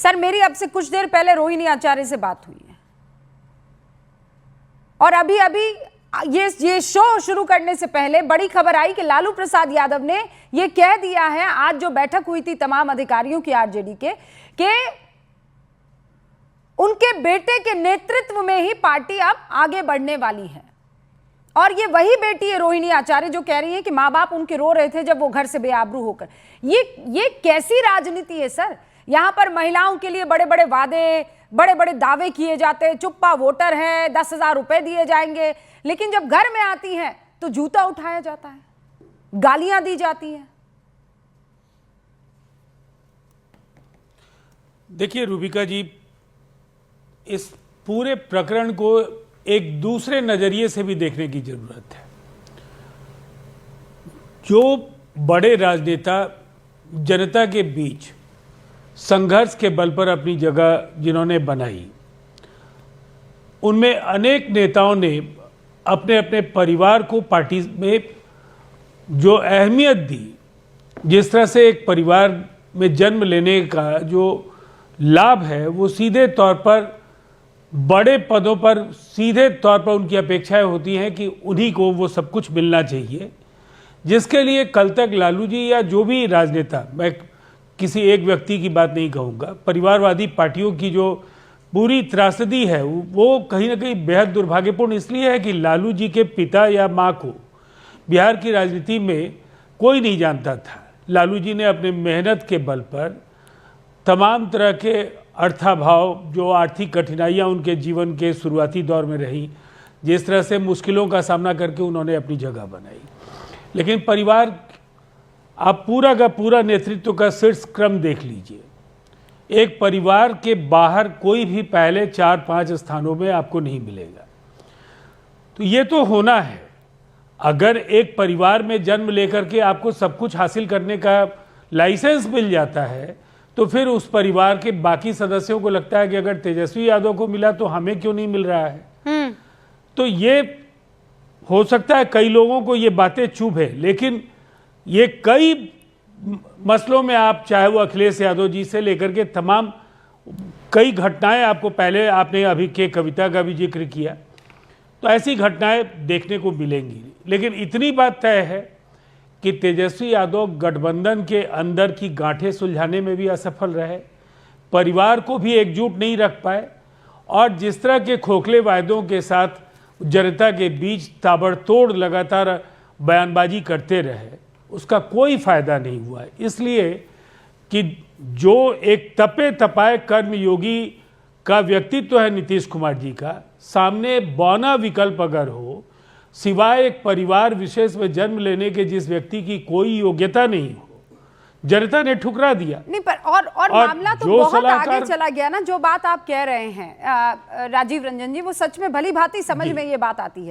Sir मेरी अब से कुछ देर पहले रोहिणी आचार्य से बात हुई है और अभी अभी ये शो शुरू करने से पहले बड़ी खबर आई कि लालू प्रसाद यादव ने ये कह दिया है, आज जो बैठक हुई थी तमाम अधिकारियों की आरजेडी के, कि उनके बेटे के नेतृत्व में ही पार्टी अब आगे बढ़ने वाली है। और ये वही बेटी है रोहिणी आचार्य जो कह रही है कि माँ बाप उनके रो रहे थे जब वो घर से बेआबरू होकर। ये कैसी राजनीति है सर? यहां पर महिलाओं के लिए बड़े बड़े वादे, बड़े बड़े दावे किए जाते हैं, चुप्पा वोटर है, 10,000 रुपए दिए जाएंगे, लेकिन जब घर में आती हैं तो जूता उठाया जाता है, गालियां दी जाती हैं। देखिए रूबिका जी, इस पूरे प्रकरण को एक दूसरे नजरिए से भी देखने की जरूरत है। जो बड़े राजनेता जनता के बीच संघर्ष के बल पर अपनी जगह जिन्होंने बनाई, उनमें अनेक नेताओं ने अपने अपने परिवार को पार्टी में जो अहमियत दी, जिस तरह से एक परिवार में जन्म लेने का जो लाभ है वो सीधे तौर पर बड़े पदों पर सीधे तौर पर उनकी अपेक्षाएं होती हैं कि उन्हीं को वो सब कुछ मिलना चाहिए, जिसके लिए कल तक लालू जी या जो भी राजनेता, मैं किसी एक व्यक्ति की बात नहीं कहूँगा, परिवारवादी पार्टियों की जो पूरी त्रासदी है वो कहीं ना कहीं बेहद दुर्भाग्यपूर्ण इसलिए है कि लालू जी के पिता या माँ को बिहार की राजनीति में कोई नहीं जानता था। लालू जी ने अपने मेहनत के बल पर तमाम तरह के अर्थाभाव, जो आर्थिक कठिनाइयाँ उनके जीवन के शुरुआती दौर में रही, जिस तरह से मुश्किलों का सामना करके उन्होंने अपनी जगह बनाई, लेकिन परिवार, आप पूरा का पूरा नेतृत्व का शीर्ष क्रम देख लीजिए, एक परिवार के बाहर कोई भी पहले 4-5 स्थानों में आपको नहीं मिलेगा। तो ये तो होना है, अगर एक परिवार में जन्म लेकर के आपको सब कुछ हासिल करने का लाइसेंस मिल जाता है तो फिर उस परिवार के बाकी सदस्यों को लगता है कि अगर तेजस्वी यादव को मिला तो हमें क्यों नहीं मिल रहा है। तो ये हो सकता है कई लोगों को ये बातें चुभे, लेकिन ये कई मसलों में आप चाहे वो अखिलेश यादव जी से लेकर के तमाम कई घटनाएं, आपको पहले आपने अभी के कविता का भी जिक्र किया, तो ऐसी घटनाएं देखने को मिलेंगी। लेकिन इतनी बात तय है कि तेजस्वी यादव गठबंधन के अंदर की गांठें सुलझाने में भी असफल रहे, परिवार को भी एकजुट नहीं रख पाए, और जिस तरह के खोखले वायदों के साथ जनता के बीच ताबड़तोड़ लगातार बयानबाजी करते रहे, उसका कोई फायदा नहीं हुआ। इसलिए कि जो एक तपे तपाए कर्मयोगी का व्यक्तित्व है नीतीश कुमार जी का, सामने बौना विकल्प अगर हो, सिवाय एक परिवार विशेष में जन्म लेने के जिस व्यक्ति की कोई योग्यता नहीं हो, जनता ने ठुकरा दिया। नहीं पर और मामला तो बहुत आगे चला गया ना। जो बात आप कह रहे हैं राजीव रंजन जी, वो सच में भली भांति समझ में ये बात आती है।